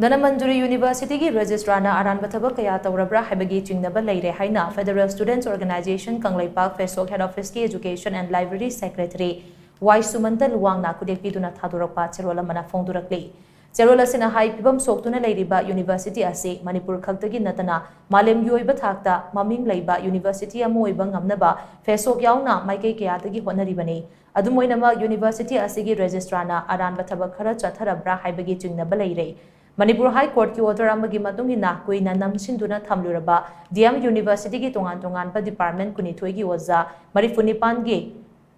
Dhanamanjuri University ki Registrar na Aranba Thabak kaya Tourabara Haibagi Chingnaba Leire haina Federal Students Organisation Kangleipak FESOK Head Office ki Education and Library Secretary Sumanta Luwang na khutyek piduna thadorakpa cherol amana phongdorakli. Cherol asina hai pibam soktuna leiriba University ase Manipur khaktagi natana malem yoiba thakta maming leiba University amu oiba ngamnaba FESOK yauna maikei kayadagi honaribani. Adumoinama University asigi Registrar na Aranba Thabak khara chatharabra Haibagi Chingnaba Leire. Manipur High Court ki order amagi matungina kuina namsinduna thamluraba DM University ki tongan-tongan pa department kunithoi gi oza marifunipan gi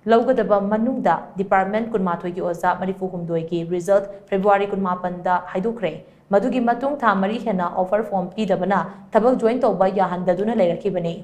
laugadaba manungda department kunmathoi gi oza marifuhumdoi gi result February kunmapan da haidukre madugi matung tha mari hena offer form pidabana thabak join tawba yahandaduna leirakibani.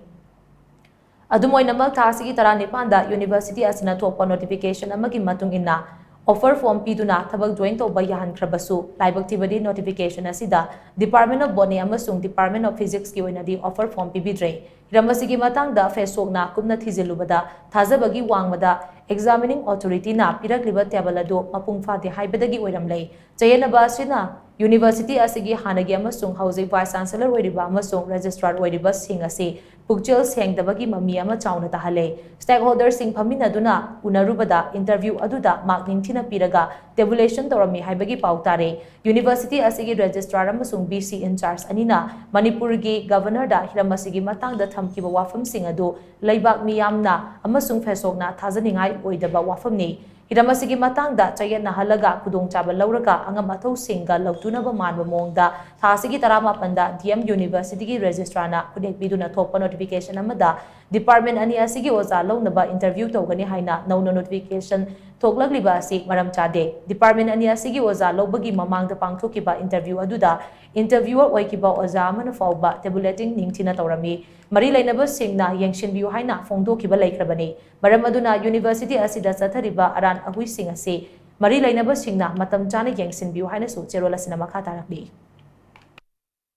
Adumoinamak thasigi taranipan da University asina thokpa notification amagi matungina offer form piduna thabak join tawba yahankhrabasu laibak thibadi notification asida Department of Botany amasung Department of Physics ki oinadi offer form pibidre hiramasi matangda FESOK na kumna thizilubada thazabagi wangmada examining authority na pirakliba tabalado mapung fati haibadagi oiramlei chayenaba asina University asigi hanagi amasung housing vice chancellor oiriba amasung registrar oiriba sing asi pukchel sengdabagi mami ama chauna tahale stakeholders sing phaminaduna unarubada interview aduda mark ningthina piraga tabulation torami haibagi pautare University asigi registrar amasung BC in charge anina Manipur gi governor da hiramasigi matangda thamkiba wafam sing adu leibak miyamna amasung FESOK na thajaningai oidaba wafamni Hiramasigi matangda chayen nahalaga khudongchaba lauraga angam athau singa lautunaba manba mongda thasigi taramapanda DM University ki registrar na khutyek piduna thokpa notification amada department ani asigi oza launaba interview tawgani haina nauna notification thoklagliba asi maram chade department ani asigi oza lobagi mamangda pangthokiba interview aduda interviewer oikiba oza amana fawba tabulating ningthina tawrami mari lainaba singna yengshinbiu haina phongdokiba laikhrabani maram aduna University asida chathariba aran ahui sing ase mari lainaba singna matam chana yengsinbiu haina su cherol asina makha tarakli.